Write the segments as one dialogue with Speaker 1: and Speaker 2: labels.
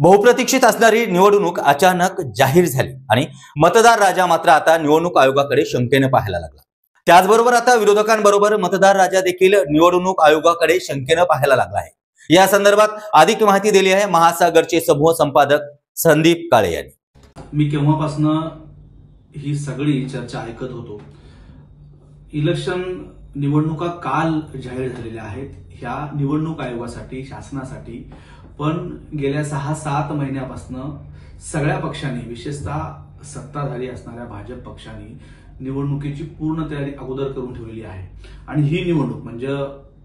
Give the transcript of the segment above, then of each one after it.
Speaker 1: बहुप्रतीक्षित असणारी निवडणूक अचानक जाहीर झाली आणि मतदार राजा मात्र आता निवडणूक आयोगाकडे शंकेने पाहायला लागला। त्याचबरोबर आता विरोधकांबरोबर मतदार राजा देखील निवडणूक आयोगाकडे शंकेने पाहायला लागला आहे। या संदर्भात अधिक माहिती दिली आहे महासागरचे समूह संपादक संदीप काळे यांनी।
Speaker 2: मी केव्हापासून ही सगळी चर्चा ऐकत होतो। इलेक्शन निवडणुका काल जाहीर झालेल्या आहेत ह्या निवडणूक आयोगासाठी, शासनासाठी, पण गेल्या 6-7 महिन्यापासून सगळ्या पक्षांनी, विशेषतः सत्ताधारी असणाऱ्या भाजप पक्षांनी निवडणुकीची पूर्ण तयारी अगोदर करून ठेवलेली आहे। आणि ही निवडणूक म्हणजे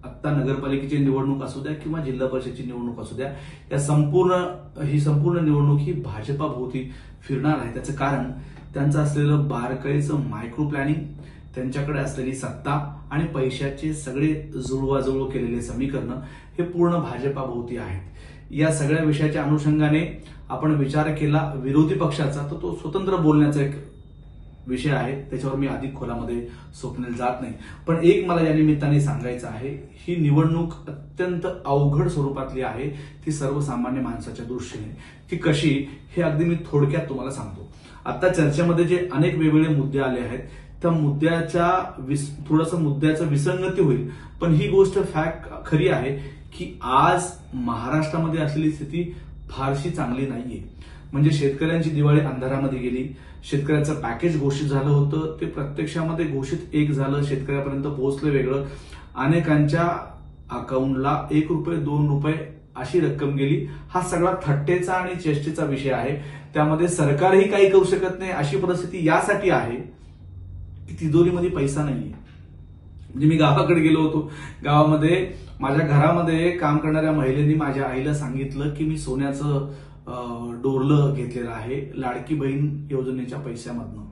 Speaker 2: आता नगरपालिकेची निवडणूक असू द्या किंवा जिल्हा परिषदेची निवडणूक असू द्या, या संपूर्ण निवडणूक ही भाजपाभोवती फिरणार आहे। त्याचं कारण त्यांचं असलेलं बारकाईचं मायक्रो प्लॅनिंग, त्यांच्याकडे असलेली सत्ता आणि पैशाचे सगळे जुळवाजुळव केलेले समीकरण हे पूर्ण भाजपाभोवती आहेत। या सगळ्या विषयाच्या अनुषंगाने आपण विचार केला विरोधी पक्षाचा, तर तो स्वतंत्र बोलण्याचा एक विषय आहे, त्याच्यावर मी अधिक खोलामध्ये स्वप्नेल जात नाही। पण एक मला या निमित्ताने सांगायचं आहे, ही निवडणूक अत्यंत अवघड स्वरूपातली आहे, ती सर्वसामान्य माणसाच्या दृष्टीने। ती कशी हे अगदी मी थोडक्यात तुम्हाला सांगतो। आता चर्चेमध्ये जे अनेक वेगवेगळे मुद्दे आले आहेत, त्या मुद्द्याच्या थोडंसं मुद्द्याचं विसंगती होईल, पण ही गोष्ट फॅक्ट खरी आहे की आज महाराष्ट्रामध्ये असलेली स्थिती फारशी चांगली नाहीये। म्हणजे शेतकऱ्यांची दिवाळी अंधारामध्ये गेली, शेतकऱ्याचं पॅकेज घोषित झालं होतं, ते प्रत्यक्षामध्ये घोषित एक झालं, शेतकऱ्यापर्यंत पोहोचलं वेगळं, अनेकांच्या अकाउंटला 1 रुपये 2 रुपये अशी रक्कम गेली। हा सगळा थट्टेचा आणि चेष्टेचा विषय आहे। त्यामध्ये सरकारही काही करू शकत नाही अशी परिस्थिती यासाठी आहे की तिजोरीमध्ये पैसा नाहीये। म्हणजे मी गावाकडे गेलो होतो, गावामध्ये माझ्या घरामध्ये काम करणाऱ्या महिलेनी माझ्या आईला सांगितलं की मी सोन्याचं डोरलं घेतलेलं आहे लाडकी बहीण योजनेच्या पैशामधनं।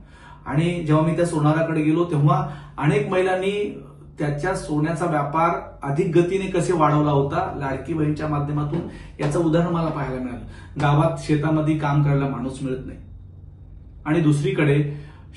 Speaker 2: आणि जेव्हा मी त्या सोनाराकडे गेलो तेव्हा अनेक महिलांनी त्याच्या सोन्याचा व्यापार अधिक गतीने कसे वाढवला होता लाडकी बहीणच्या माध्यमातून, याचं उदाहरण मला पाहायला मिळालं। गावात शेतामध्ये काम करायला माणूस मिळत नाही आणि दुसरीकडे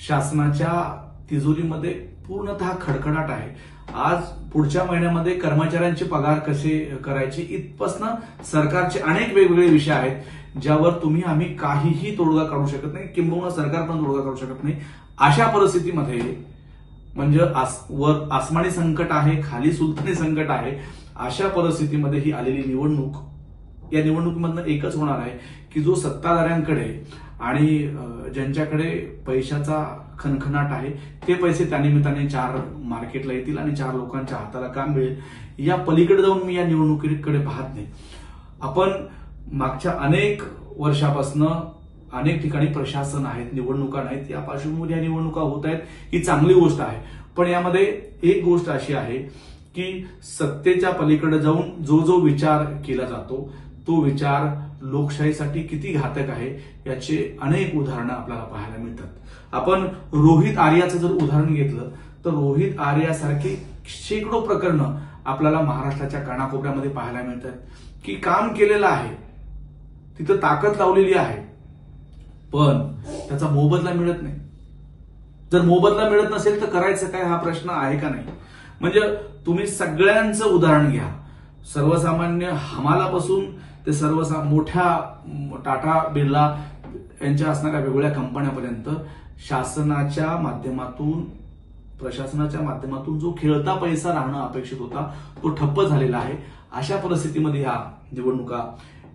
Speaker 2: शासनाच्या तिजोरीमध्ये पूर्णतः खडखडाट आहे। आज पुढच्या महिन्यामध्ये कर्मचाऱ्यांचे पगार कसे करायचे इथपासून सरकारचे अनेक वेगवेगळे विषय आहेत ज्यावर तुम्ही आम्ही काहीही तोडगा काढू शकत नाही, किंबहुना सरकार पण तोडगा काढू शकत नाही। अशा परिस्थितीमध्ये म्हणजे वर आसमानी संकट आहे, खाली सुलतानी संकट आहे। अशा परिस्थितीमध्ये ही आलेली निवडणूक, या निवडणुकीमधनं एकच होणार आहे की जो सत्ताधाऱ्यांकडे आणि ज्यांच्याकडे पैशाचा खणखणाट आहे ते पैसे त्यानिमित्ताने 4 मार्केटला येतील आणि 4 लोकांच्या हाताला काम मिळेल। या पलीकडे जाऊन मी या निवडणुकीकडे पाहत नाही। आपण मागच्या अनेक वर्षापासून अनेक ठिकाणी प्रशासन आहेत, निवडणुका नाहीत, या पार्श्वभूमीवर या निवडणुका होत आहेत, ही चांगली गोष्ट आहे। पण यामध्ये एक गोष्ट अशी आहे की सत्तेच्या पलीकडे जाऊन जो विचार केला जातो तो विचार लोकशाहीसाठी किती घातक आहे याचे अनेक उदाहरणं आपल्याला पाहायला मिळतात। आपण रोहित आर्याचं जर उदाहरण घेतलं तर रोहित आर्यासारखी शेकडो प्रकरणं आपल्याला महाराष्ट्राच्या कानाकोपऱ्यामध्ये पाहायला मिळतात की काम केलेलं आहे, तिथं ताकद लावलेली आहे, पण त्याचा मोबदला मिळत नाही। जर मोबदला मिळत नसेल तर करायचं काय हा प्रश्न आहे का नाही। म्हणजे तुम्ही सगळ्यांचं उदाहरण घ्या, सर्वसामान्य हमालापासून ते मोठ्या टाटा बिर्ला यांच्या असणाऱ्या वेगवेगळ्या कंपन्यापर्यंत शासनाच्या माध्यमातून, प्रशासनाच्या माध्यमातून जो खेळता पैसा राहणं अपेक्षित होता तो ठप्प झालेला आहे। अशा परिस्थितीमध्ये ह्या निवडणुका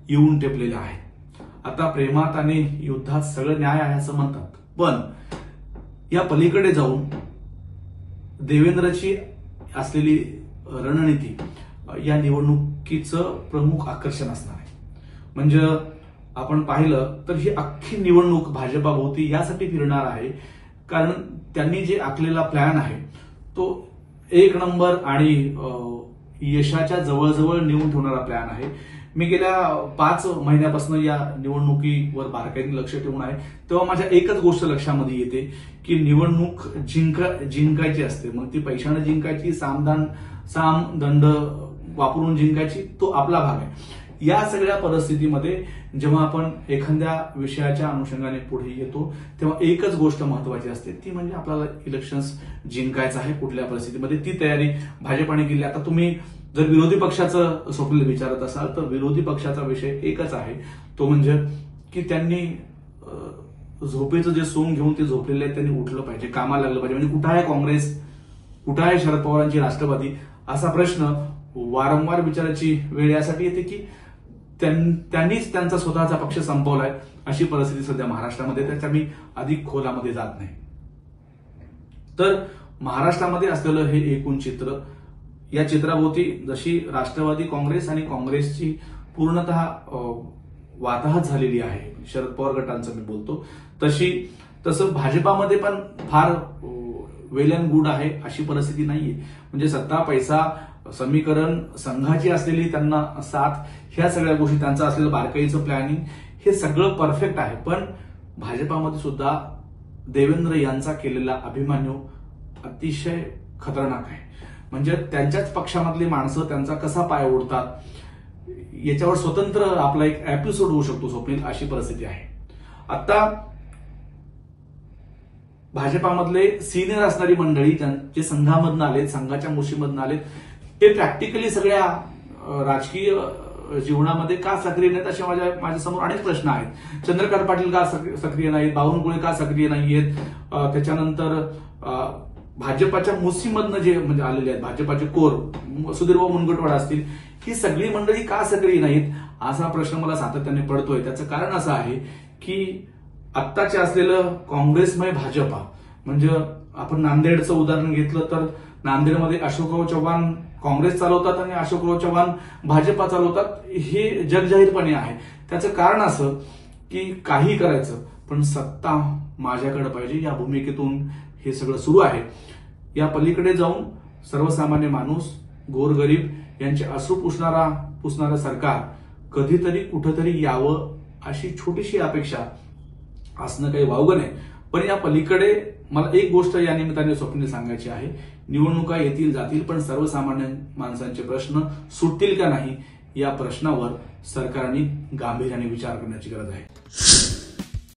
Speaker 2: येऊन टेपलेल्या आहेत। आता प्रेमात आणि युद्धात सगळं न्याय आहे असं म्हणतात, पण या पलीकडे जाऊन देवेंद्रची असलेली रणनीती या निवडणुकीचं प्रमुख आकर्षण असणार आहे। म्हणजे आपण पाहिलं तर ही अख्खी निवडणूक भाजपाभोवती यासाठी फिरणार आहे कारण त्यांनी जे आखलेला प्लॅन आहे तो 1 नंबर आणि यशाच्या जवळजवळ नेऊन ठेवणारा प्लॅन आहे। मी गेल्या 5 महिन्यापासून या निवडणुकीवर बारकाईने लक्ष ठेवून आहे, तेव्हा माझ्या एकच गोष्ट लक्षामध्ये येते की निवडणूक जिंकायची असते, मग ती पैशाने जिंकायची, साम दंड वापरून जिंकायची, तो आपला भाग आहे। या सगळ्या परिस्थितीमध्ये जेव्हा आपण एखाद्या विषयाच्या अनुषंगाने पुढे येतो तेव्हा एकच गोष्ट महत्वाची असते, ती म्हणजे आपल्याला इलेक्शन्स जिंकायचं आहे। कुठल्या परिस्थितीमध्ये ती तयारी भाजपाने केली। आता तुम्ही जर विरोधी पक्षाचं स्वप्नील विचारत असाल तर विरोधी पक्षाचा विषय एकच आहे, तो म्हणजे की त्यांनी झोपेचं जे सोंग घेऊन ते झोपलेले आहेत त्यांनी उठलं पाहिजे, कामाला लागलं पाहिजे. म्हणजे कुठं आहे काँग्रेस, कुठं आहे शरद पवारांची राष्ट्रवादी, असा प्रश्न वारंवार विचारायची वेळ यासाठी येते की त्यांनीच त्यांचा स्वतःचा पक्ष संपवलाय अशी परिस्थिती सध्या महाराष्ट्रामध्ये. त्याच्या मी अधिक खोलामध्ये जात नाही. तर महाराष्ट्रामध्ये असलेलं हे एकूण चित्र, या चित्राभोवती जशी राष्ट्रवादी काँग्रेस आणि काँग्रेसची पूर्णतः वाताहत झालेली आहे, शरद पवार गटांचं मी बोलतो, तसं भाजपामध्ये पण फार वेल अँड गुड आहे अशी परिस्थिती नाहीये. म्हणजे सत्ता, पैसा, समीकरण, संघाची असलेली त्यांना साथ, ह्या सगळ्या गोष्टी, त्यांचं असलेलं बारकाईचं प्लॅनिंग, हे सगळं परफेक्ट आहे. पण भाजपामध्ये सुद्धा देवेंद्र यांचा केलेला अभिमन्यू अतिशय खतरनाक आहे. म्हणजे त्यांच्याच पक्षामधली माणसं त्यांचा कसा पाय ओढतात याच्यावर स्वतंत्र आपला एक एपिसोड होऊ शकतो स्वप्नील, अशी परिस्थिती आहे. आता भाजपामधले सिनियर असणारी मंडळी जे संघामधनं आलेत, संघाच्या मुशीमधनं आलेत, ते प्रॅक्टिकली सगळ्या राजकीय जीवनामध्ये का सक्रिय नाहीत असे माझ्यासमोर अनेक प्रश्न आहेत. चंद्रकांत पाटील का सक्रिय नाहीत, बावनकुळे का सक्रिय नाहीयेत, त्याच्यानंतर भाजपाच्या मुसीमधनं जे म्हणजे आलेले आहेत, भाजपाचे कोर, सुधीरभाऊ मुनगंटीवार असतील, ही सगळी मंडळी का सक्रिय नाहीत असा प्रश्न मला सातत्याने पडतोय. त्याचं कारण असं आहे की आत्ताचे असलेलं काँग्रेसमय भाजपा, म्हणजे आपण नांदेडचं उदाहरण घेतलं तर नांदेडमध्ये अशोकराव चव्हाण काँग्रेस चालवतात आणि अशोकराव चव्हाण भाजपा चालवतात, हे जगजाहीरपणे आहे. त्याचं कारण असं की काही करायचं पण सत्ता माझ्याकडे पाहिजे या भूमिकेतून हे सगळं सुरू आहे. या पलीकडे जाऊन सर्वसामान्य माणूस, गोरगरीब यांचे अश्रू पुसणारं सरकार कधीतरी कुठंतरी यावं अशी छोटीशी अपेक्षा असणं काही वावगं नाही. पण या पलीकडे मला एक गोष्ट या निमित्ताने स्वप्नील सांगायची आहे. निवडणुका येतील जातील, पण सर्वसामान्य माणसांचे प्रश्न सुटतील का नाही या प्रश्नावर सरकारने गांभीर्याने विचार करण्याची गरज आहे.